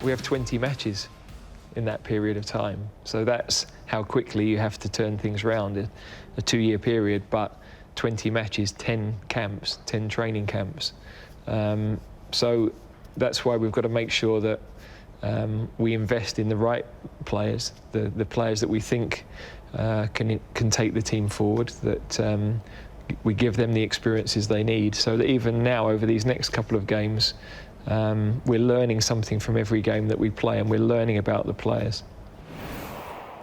we have 20 matches in that period of time. So that's how quickly you have to turn things around in a 2-year period, but 20 matches, 10 camps, 10 training camps. So that's why we've got to make sure that we invest in the right players, the players that we think can take the team forward, that we give them the experiences they need, so that even now, over these next couple of games, we're learning something from every game that we play, and we're learning about the players.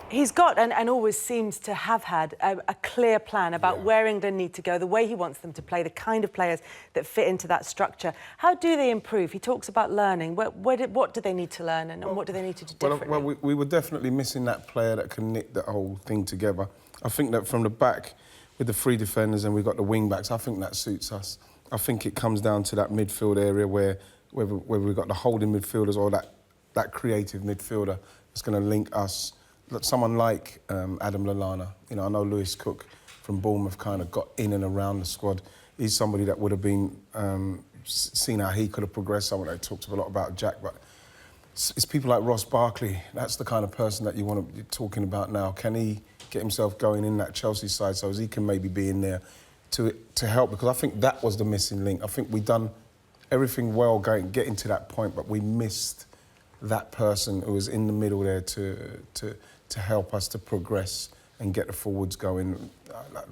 He's got, and always seems to have had, a clear plan about where England need to go, the way he wants them to play, the kind of players that fit into that structure. How do they improve? He talks about learning. What do they need to learn, and what do they need to do differently? Well, we were definitely missing that player that can knit the whole thing together. I think that from the back, with the 3 defenders and we've got the wing-backs, I think that suits us. I think it comes down to that midfield area where we've got the holding midfielders or that creative midfielder that's going to link us. Someone like Adam Lallana. You know, I know Lewis Cook from Bournemouth kind of got in and around the squad. He's somebody that would have been seen how he could have progressed. Someone that talked a lot about Jack, but it's people like Ross Barkley. That's the kind of person that you want to be talking about now. Can he get himself going in that Chelsea side so as he can maybe be in there to help? Because I think that was the missing link. I think we've done everything well getting to that point, but we missed that person who was in the middle there to help us to progress and get the forwards going.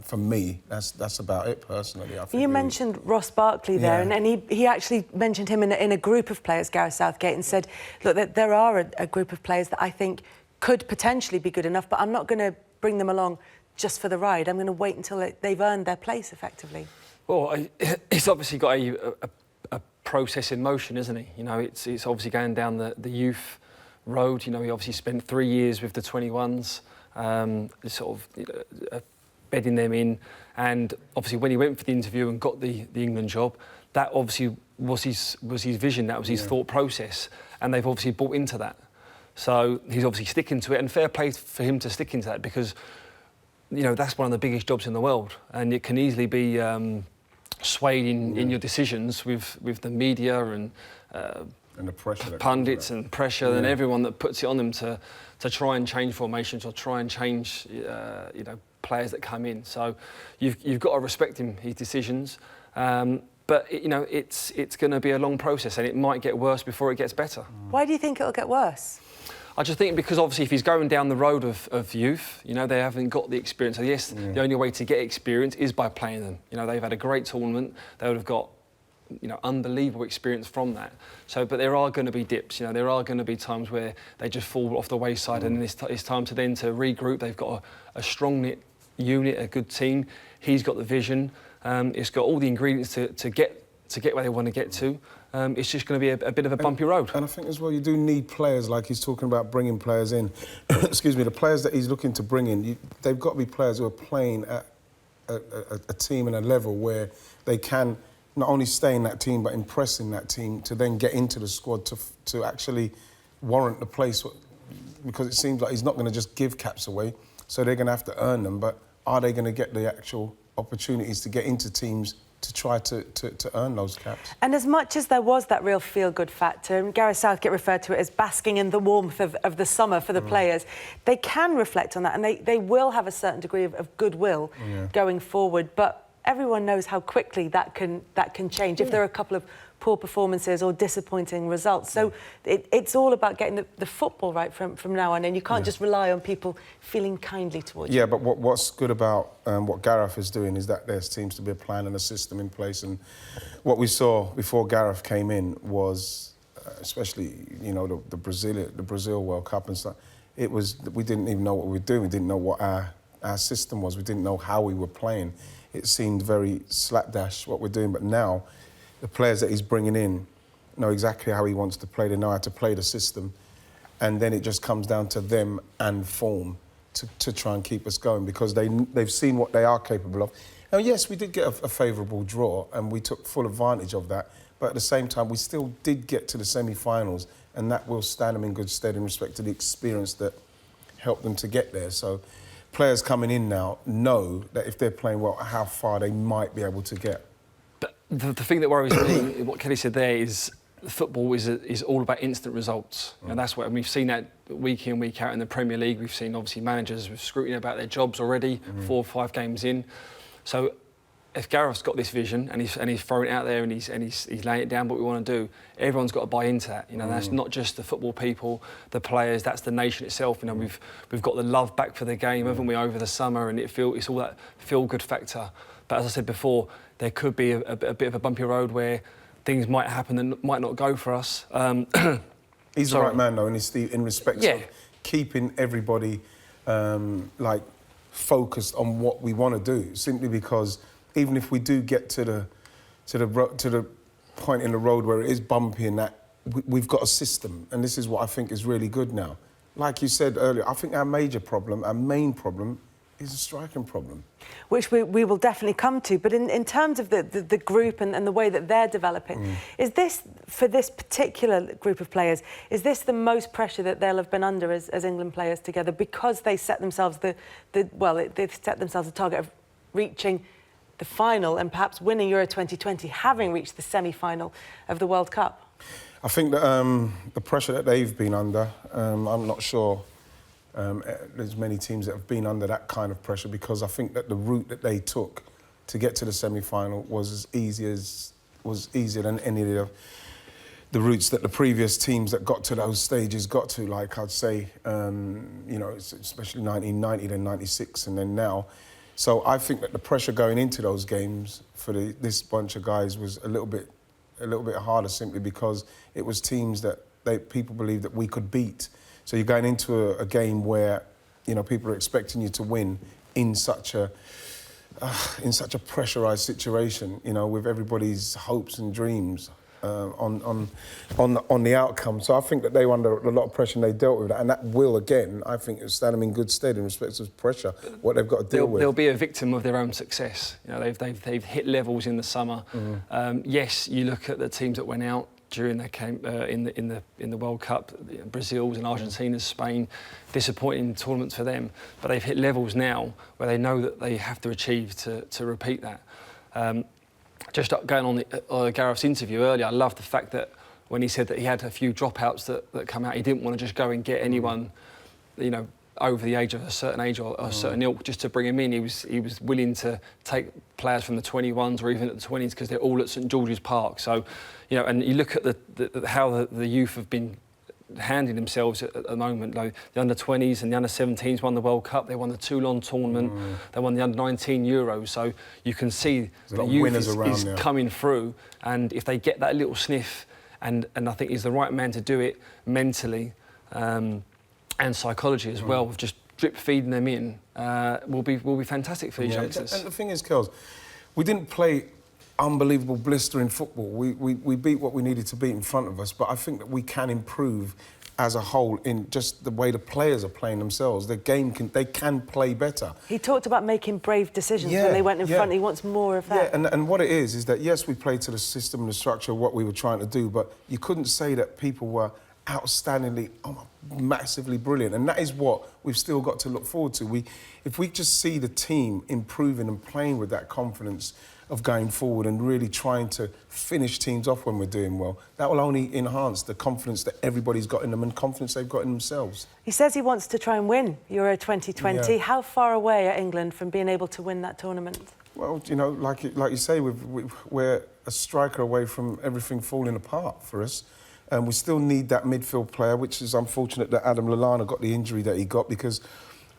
For me, that's about it personally. I think you mentioned Ross Barkley there, and he actually mentioned him in a group of players, Gareth Southgate, and said, look, that there are a group of players that I think could potentially be good enough, but I'm not going to bring them along just for the ride. I'm going to wait until they've earned their place, effectively. Well, he's obviously got a process in motion, isn't he? You know, it's obviously going down the youth road. You know, he obviously spent 3 years with the 21s, sort of bedding them in, and obviously when he went for the interview and got the England job, that obviously was his vision, that was his thought process, and they've obviously bought into that. So he's obviously sticking to it, and fair play for him to stick into that, because, you know, that's one of the biggest jobs in the world, and it can easily be swayed in your decisions with the media and the pressure, pundits and pressure and everyone that puts it on them to try and change formations or try and change you know, players that come in. So you've got to respect his decisions. But you know, it's going to be a long process, and it might get worse before it gets better. Why do you think it'll get worse? I just think because obviously if he's going down the road of youth, you know, they haven't got the experience. So yes, the only way to get experience is by playing them. You know, they've had a great tournament. They would have got, you know, unbelievable experience from that. So, but there are going to be dips. You know, there are going to be times where they just fall off the wayside, and it's time to regroup. They've got a strong knit unit, a good team. He's got the vision. It's got all the ingredients to get where they want to get to. It's just going to be a bit of a bumpy road. And I think as well, you do need players, like he's talking about bringing players in. Excuse me, the players that he's looking to bring in, they've got to be players who are playing at a team and a level where they can not only stay in that team, but impress in that team to then get into the squad to actually warrant the place. Because it seems like he's not going to just give caps away, so they're going to have to earn them. But are they going to get the actual opportunities to get into teams to try to earn those caps? And as much as there was that real feel-good factor, and Gareth Southgate referred to it as basking in the warmth of the summer for the players, they can reflect on that, and they will have a certain degree of goodwill going forward. But everyone knows how quickly that can change if there are a couple of poor performances or disappointing results. So it's all about getting the football right from now on, and you can't just rely on people feeling kindly towards you. Yeah, but what's good about what Gareth is doing is that there seems to be a plan and a system in place. And what we saw before Gareth came in was, especially, you know, the Brazil World Cup and stuff, it was, we didn't even know what we were doing. We didn't know what our system was. We didn't know how we were playing. It seemed very slapdash what we're doing, but now the players that he's bringing in know exactly how he wants to play. They know how to play the system, and then it just comes down to them and form to try and keep us going, because they've seen what they are capable of. Now, yes, we did get a favourable draw, and we took full advantage of that, but at the same time, we still did get to the semi-finals, and that will stand them in good stead in respect to the experience that helped them to get there. So players coming in now know that if they're playing well, how far they might be able to get. But the thing that worries me, what Kelly said there, is football is all about instant results, and that's what, and we've seen that week in, week out in the Premier League. We've seen obviously managers with scrutiny about their jobs already, 4 or 5 games in. So if Gareth's got this vision and he's throwing it out there and he's laying it down what we want to do, everyone's got to buy into that. You know, that's not just the football people, the players, that's the nation itself. You know, we've got the love back for the game, haven't we, over the summer, and it's all that feel-good factor. But as I said before, there could be a bit of a bumpy road where things might happen and might not go for us. He's the right man, though, in respect of keeping everybody like focused on what we want to do. Simply because even if we do get to the point in the road where it is bumpy and that, we've got a system, and this is what I think is really good now. Like you said earlier, I think our main problem, is a striking problem. Which we will definitely come to, but in terms of the group and the way that they're developing, is this, for this particular group of players, is this the most pressure that they'll have been under as England players together, because they set themselves they've set themselves a target of reaching the final and perhaps winning Euro 2020, having reached the semi-final of the World Cup? I think that the pressure that they've been under, I'm not sure there's many teams that have been under that kind of pressure, because I think that the route that they took to get to the semi-final was easier than any of the routes that the previous teams that got to those stages got to. Like I'd say, you know, especially 1990, then 96, and then now. So I think that the pressure going into those games for this bunch of guys was a little bit harder, simply because it was teams that people believed that we could beat. So you're going into a game where, you know, people are expecting you to win in such a pressurised situation, you know, with everybody's hopes and dreams on the outcome. So I think that they were under a lot of pressure and they dealt with that, and that will, again, I think, stand them in good stead in respect of pressure, what they've got to deal with. They'll be a victim of their own success. You know, they've hit levels in the summer. Yes, you look at the teams that went out during their camp in the World Cup, Brazil's and Argentina's, Spain, disappointing tournaments for them. But they've hit levels now where they know that they have to achieve to repeat that. Just going on Gareth's interview earlier, I love the fact that when he said that he had a few dropouts that come out, he didn't want to just go and get anyone, you know, over the age of a certain age or a certain ilk just to bring him in. He was willing to take players from the 21s or even at the 20s, because they're all at St George's Park. So, you know, and you look at how the youth have been handling themselves at the moment. Like the under-20s and the under-17s won the World Cup. They won the Toulon tournament. They won the under-19 Euros. So you can see the youth is coming through. And if they get that little sniff, and I think he's the right man to do it mentally and psychology as well, with just drip feeding them in, will be fantastic for these youngsters. And the thing is, Kels, we didn't play unbelievable blistering football. We beat what we needed to beat in front of us, but I think that we can improve as a whole in just the way the players are playing themselves. The game they can play better. He talked about making brave decisions when they went in front. He wants more of that. Yeah, and what it is that, yes, we played to the system and the structure of what we were trying to do, but you couldn't say that people were outstandingly, massively brilliant, and that is what we've still got to look forward to. If we just see the team improving and playing with that confidence of going forward and really trying to finish teams off when we're doing well, that will only enhance the confidence that everybody's got in them and confidence they've got in themselves. He says he wants to try and win Euro 2020. How far away are England from being able to win that tournament? Well, you know, like you say, we're a striker away from everything falling apart for us. And we still need that midfield player, which is unfortunate that Adam Lallana got the injury that he got, because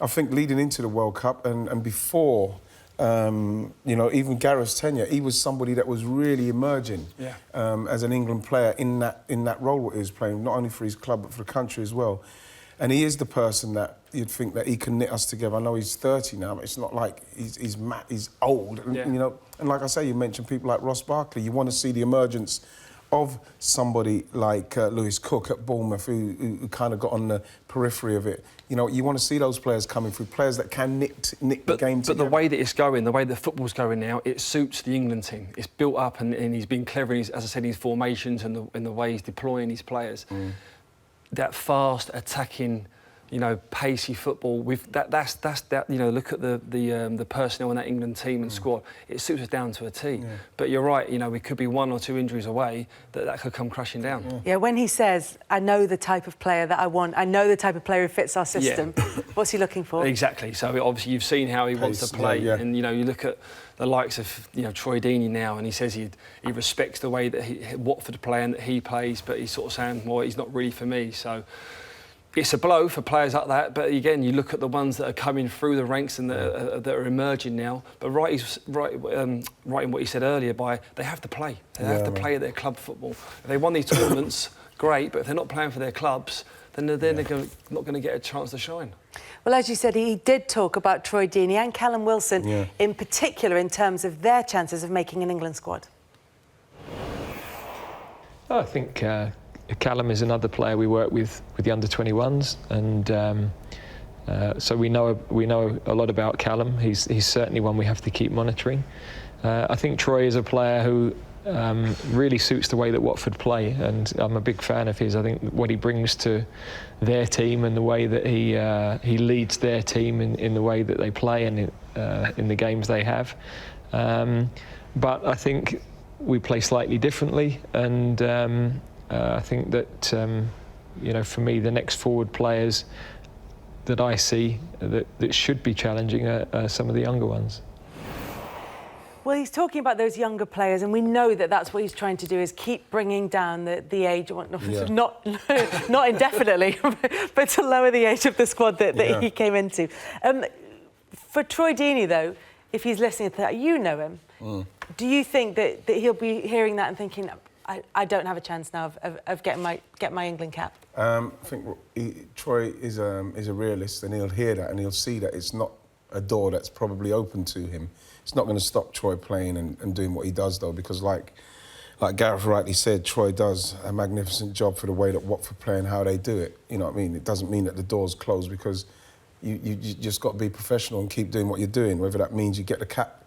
I think leading into the World Cup and before, you know, even Gareth's tenure, he was somebody that was really emerging as an England player in that role what he was playing, not only for his club but for the country as well. And he is the person that you'd think that he can knit us together. I know he's 30 now, but it's not like he's old. You know, and like I say, you mentioned people like Ross Barkley. You want to see the emergence of somebody like Lewis Cook at Bournemouth, who kind of got on the periphery of it. You know, you want to see those players coming through, players that can nick the game together. But the way that it's going, the way the football's going now, it suits the England team. It's built up, and he's been clever in his, as I said, his formations and the way he's deploying his players. That fast attacking you know, pacey football. That's that. You know, look at the personnel in that England team and squad. It suits us down to a T. Yeah. But you're right. You know, we could be 1 or 2 injuries away that could come crashing down. Yeah. When he says, "I know the type of player that I want. I know the type of player who fits our system." What's he looking for? Exactly. So obviously you've seen how he wants to play, and you know, you look at the likes of, you know, Troy Deeney now, and he says he respects the way that Watford play and that he plays, but he's sort of saying, well, he's not really for me. So it's a blow for players like that, but again, you look at the ones that are coming through the ranks and that are emerging now. But right in what he said earlier, they have to play. They have to play at their club football. If they won these tournaments, great, but if they're not playing for their clubs, then they're not going to get a chance to shine. Well, as you said, he did talk about Troy Deeney and Callum Wilson in particular in terms of their chances of making an England squad. I think Callum is another player we work with the under-21s, and so we know a lot about Callum. He's certainly one we have to keep monitoring. I think Troy is a player who really suits the way that Watford play, and I'm a big fan of his. I think what he brings to their team and the way that he leads their team in the way that they play and in the games they have. But I think we play slightly differently, and I think that you know, for me, the next forward players that I see that should be challenging are some of the younger ones. Well, he's talking about those younger players, and we know that that's what he's trying to do, is keep bringing down the age, not indefinitely, but to lower the age of the squad that he came into. For Troy Deeney, though, if he's listening to that, you know him, do you think that he'll be hearing that and thinking, I don't have a chance now of getting my England cap? I think Troy is a realist, and he'll hear that and he'll see that it's not a door that's probably open to him. It's not going to stop Troy playing and doing what he does, though, because like Gareth rightly said, Troy does a magnificent job for the way that Watford play and how they do it. You know what I mean? It doesn't mean that the door's closed, because you just got to be professional and keep doing what you're doing, whether that means you get the cap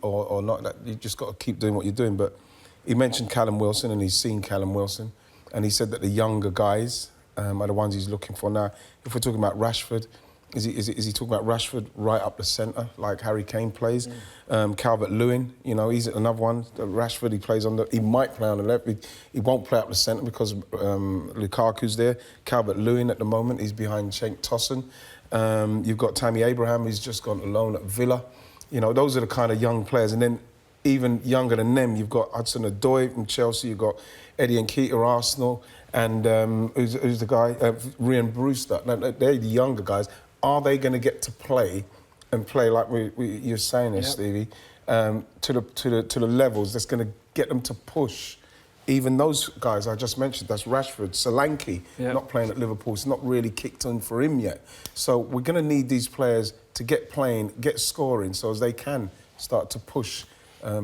or not. That you just got to keep doing what you're doing. But he mentioned Callum Wilson, and he's seen Callum Wilson, and he said that the younger guys are the ones he's looking for. Now, if we're talking about Rashford, is he talking about Rashford right up the centre, like Harry Kane plays? Calvert-Lewin, you know, he's another one. Rashford, he might play on the left. He won't play up the centre because Lukaku's there. Calvert-Lewin at the moment, he's behind Cenk Tosun. You've got Tammy Abraham, who's just gone alone at Villa. You know, those are the kind of young players. And then even younger than them, you've got Hudson-Odoi from Chelsea, you've got Eddie Nketiah, Arsenal, and who's the guy? Ryan Brewster. Now, they're the younger guys. Are they going to get to play like you're saying this, Stevie, to the levels that's going to get them to push even those guys I just mentioned? That's Rashford, Solanke, not playing at Liverpool. It's not really kicked in for him yet. So we're going to need these players to get playing, get scoring, so as they can start to push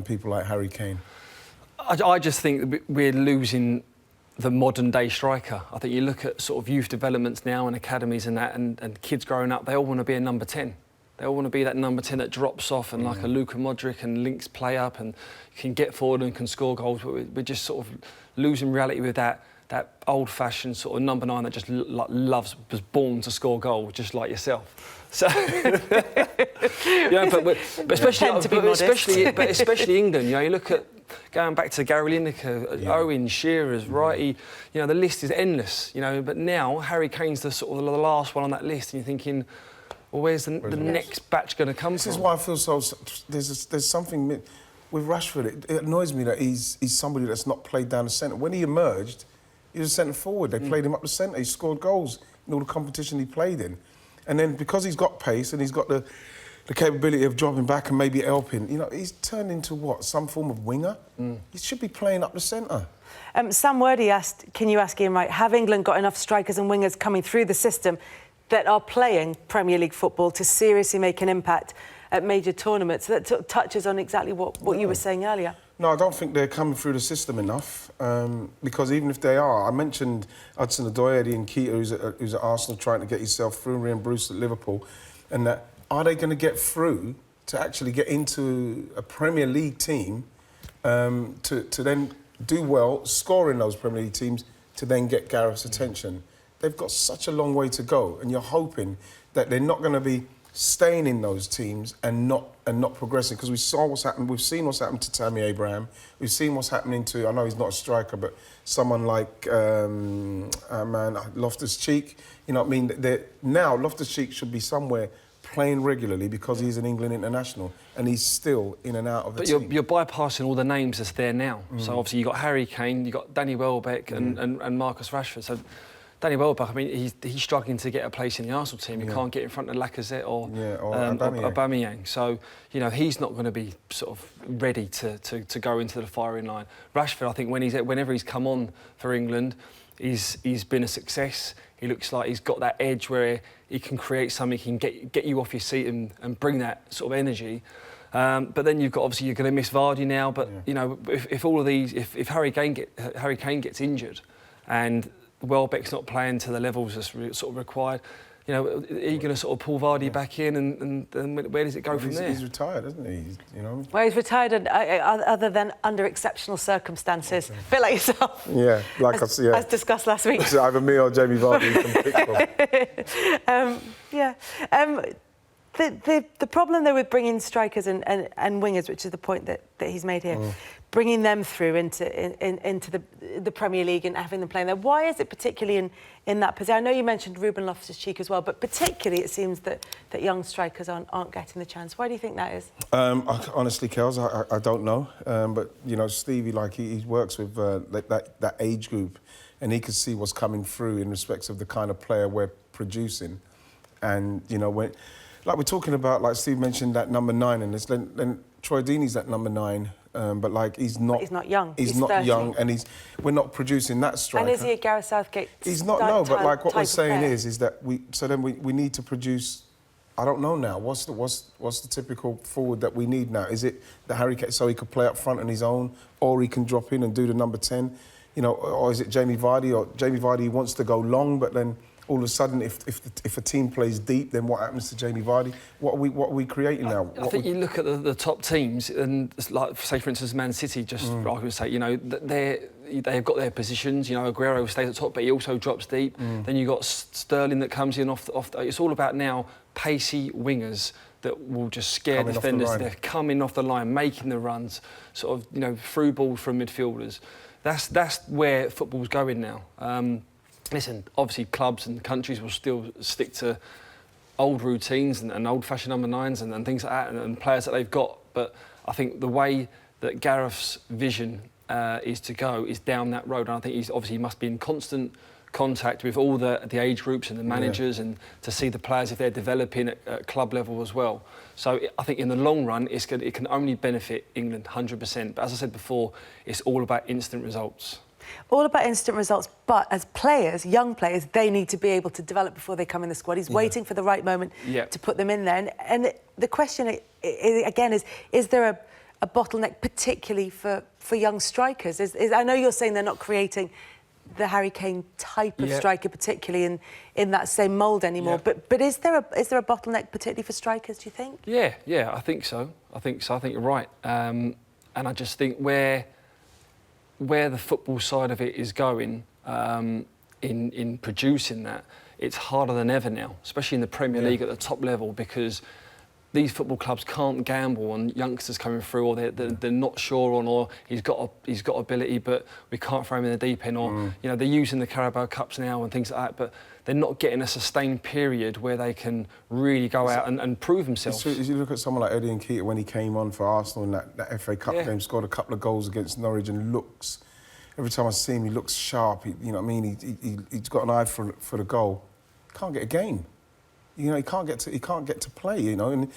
people like Harry Kane. I just think we're losing the modern day striker. I think you look at sort of youth developments now and academies and that, and kids growing up, they all want to be a number 10. They all want to be that number 10 that drops off and like a Luka Modric and links play up and can get forward and can score goals. But we're just sort of losing reality with that old-fashioned sort of number 9 that just was born to score goals, just like yourself. So, yeah, but especially England. You know, you look at going back to Gary Lineker, Owen, Shearer's, Wrighty. You know, the list is endless. You know, but now Harry Kane's the sort of the last one on that list, and you're thinking, well, where's the next batch going to come from? This is why I feel so. There's something with Rashford. It annoys me that he's somebody that's not played down the centre. When he emerged, he was centre forward. They played him up the centre. He scored goals in all the competition he played in. And then because he's got pace and he's got the capability of dropping back and maybe helping, you know, he's turned into what? Some form of winger? He should be playing up the centre. Sam Wordy asked, can you ask Ian Wright, have England got enough strikers and wingers coming through the system that are playing Premier League football to seriously make an impact at major tournaments? That touches on exactly what you were saying earlier. No, I don't think they're coming through the system enough, because even if they are, I mentioned Hudson-Odoi, Eddie Nketiah, who's at Arsenal trying to get himself through, Ryan Brewster at Liverpool, and that, are they going to get through to actually get into a Premier League team to then do well, score in those Premier League teams, to then get Gareth's attention? they've got such a long way to go, and you're hoping that they're not going to be staying in those teams and not progressing, because we saw what's happened. We've seen what's happened to Tammy Abraham. We've seen what's happening to, I know he's not a striker, but someone like Loftus-Cheek. You know what I mean? Now Loftus-Cheek should be somewhere playing regularly because he's an England international, and he's still in and out of the team. But you're bypassing all the names that's there now. So obviously you've got Harry Kane, you've got Danny Welbeck and Marcus Rashford. So Danny Welbeck, I mean, he's struggling to get a place in the Arsenal team. He can't get in front of Lacazette or Aubameyang. So, you know, he's not going to be sort of ready to go into the firing line. Rashford, I think, whenever he's come on for England, he's been a success. He looks like he's got that edge where he can create something, he can get you off your seat and bring that sort of energy. But then you've got, obviously, you're going to miss Vardy now. But you know, if all of these, if Harry Kane gets injured, and Welbeck's not playing to the levels that's sort of required, you know, are you going to sort of pull Vardy back in, and where does it go from there? He's retired, isn't he? You know. Well, he's retired, other than under exceptional circumstances. Okay. Bit like yourself. Yeah, like as discussed last week. It's either me or Jamie Vardy you can pick from. The problem though with bringing strikers and wingers, which is the point that he's made here, bringing them through into the Premier League and having them playing there. Why is it particularly in that position? I know you mentioned Ruben Loftus-Cheek as well, but particularly it seems that young strikers aren't getting the chance. Why do you think that is? Honestly, Kels, I don't know. But you know, Stevie, like he works with that age group, and he can see what's coming through in respects of the kind of player we're producing, and you know when. Like we're talking about, like Steve mentioned, that number 9, and then Troy Deeney's that number 9, but like he's not young. He's not 30. Young, and we're not producing that striker. And is he a Gareth Southgate? He's not. No, but like what we're saying is that we need to produce. I don't know now. What's the typical forward that we need now? Is it the Harry Kane so he could play up front on his own, or he can drop in and do the number 10? You know, or is it Jamie Vardy? Or Jamie Vardy wants to go long, but then. All of a sudden, if a team plays deep, then what happens to Jamie Vardy? What are we creating now? I think you look at the top teams, and like say for instance Man City, just I would say, you know, they've got their positions. You know, Aguero stays at the top, but he also drops deep. Then you got Sterling that comes in off. It's all about now pacey wingers that will just scare defenders. They're coming off the line, making the runs, sort of, you know, through ball from midfielders. That's where football's going now. Listen, obviously clubs and countries will still stick to old routines and old-fashioned number 9s and things like that and players that they've got. But I think the way that Gareth's vision is to go is down that road. And I think he must be in constant contact with all the age groups and the managers and to see the players if they're developing at club level as well. So I think in the long run, it can only benefit England 100%. But as I said before, it's all about instant results. All about instant results, but as players, young players, they need to be able to develop before they come in the squad. He's waiting for the right moment to put them in there. And the question, again, is there a bottleneck particularly for young strikers? I know you're saying they're not creating the Harry Kane type of striker, particularly in that same mould anymore. But is there a bottleneck particularly for strikers, do you think? Yeah, I think so. I think you're right. And I just think where the football side of it is going in producing that, it's harder than ever now, especially in the Premier League at the top level, because these football clubs can't gamble on youngsters coming through, or they're not sure on, or he's got ability, but we can't throw him in the deep end, or you know, they're using the Carabao Cups now and things like that, but they're not getting a sustained period where they can really go out and prove themselves. As you look at someone like Eddie Nketiah when he came on for Arsenal in that FA Cup game, scored a couple of goals against Norwich, and looks, every time I see him, he looks sharp. You know what I mean? He's got an eye for the goal. Can't get a game. You know, he can't get to play. You know, and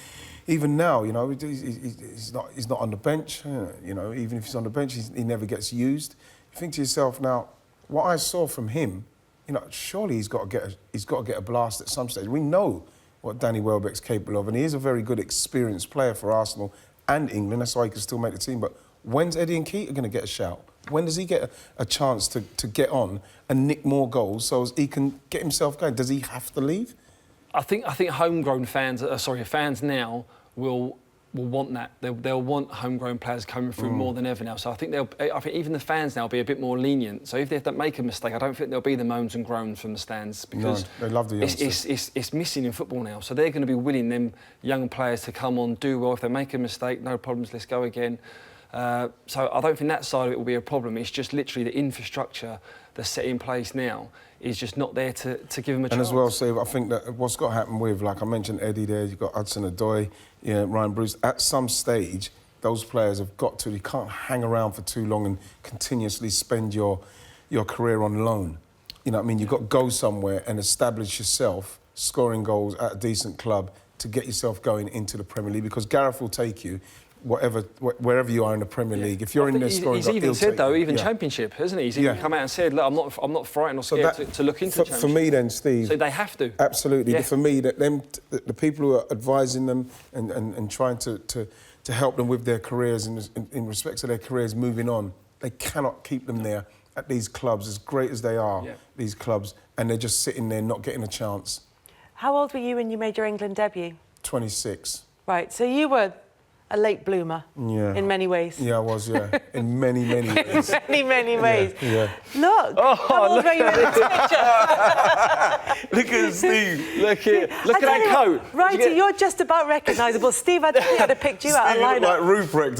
even now, you know, he's not on the bench. You know, even if he's on the bench, he never gets used. You think to yourself, now, what I saw from him, you know, surely he's got to get a blast at some stage. We know what Danny Welbeck's capable of, and he is a very good, experienced player for Arsenal and England. That's why he can still make the team. But when's Eddie Nketiah going to get a shout? When does he get a chance to get on and nick more goals so he can get himself going? Does he have to leave? I think homegrown fans now will will want that. They'll want homegrown players coming through more than ever now. So I think even the fans now will be a bit more lenient. So if they don't make a mistake, I don't think there'll be the moans and groans from the stands, because they love the youngsters. it's missing in football now. So they're going to be willing them young players to come on, do well. If they make a mistake, no problems, let's go again. So I don't think that side of it will be a problem. It's just literally the infrastructure that's set in place now is just not there to give them a chance. And as well, Steve, I think that what's got to happen with, like I mentioned, Eddie there, you've got Hudson-Odoi, Ryan Bruce. At some stage, those players have got to. You can't hang around for too long and continuously spend your career on loan. You know what I mean? You've got to go somewhere and establish yourself, scoring goals at a decent club to get yourself going into the Premier League, because Gareth will take you wherever you are in the Premier League. If you're in there scoring, he's even said though, even Championship, hasn't he? He's even come out and said, "Look, I'm not frightened or scared to look into Championship." For me, then, Steve. So they have to. Absolutely. Yeah. For me, the people who are advising them and trying to help them with their careers in respect to their careers moving on, they cannot keep them there at these clubs, as great as they are. Yeah. These clubs, and they're just sitting there not getting a chance. How old were you when you made your England debut? 26. Right, so you were a late bloomer in many ways. Yeah, I was, in many, many ways. many ways. Yeah. Look, how old were you in this picture? Look at Steve. Look at that coat. Righty, you're just about recognisable. Steve, I think I'd have picked you out of Steve looked lineup. like Ruprecht.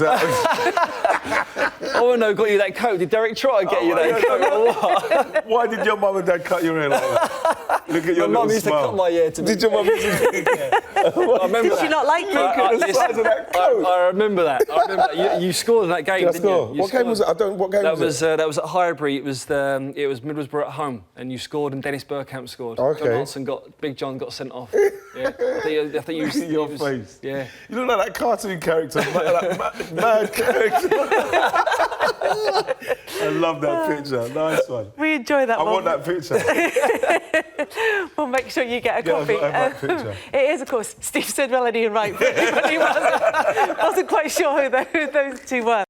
Oh no, got you that coat. Did Derek Trotter get you that coat or what? Why did your mum and dad cut your hair like that? Look at your My little mum used to smile. cut my hair to Did your mum used to I remember Did she not like you? Look at the size of that coat. I remember that. You scored in that game, Did I didn't score? you? What game was it? What game was it? That was at Highbury. It was Middlesbrough at home, and you scored, and Dennis Bergkamp scored. Okay. Big John got sent off. Yeah. I think you. Look at your face. Yeah. You look like that cartoon character, that mad character. I love that picture. Nice one. We enjoy that I moment. want that picture. We'll make sure you get a copy. I have that picture. It is, of course, Steve Sidwell and Ian Wright. For anyone who wasn't quite sure who those two were.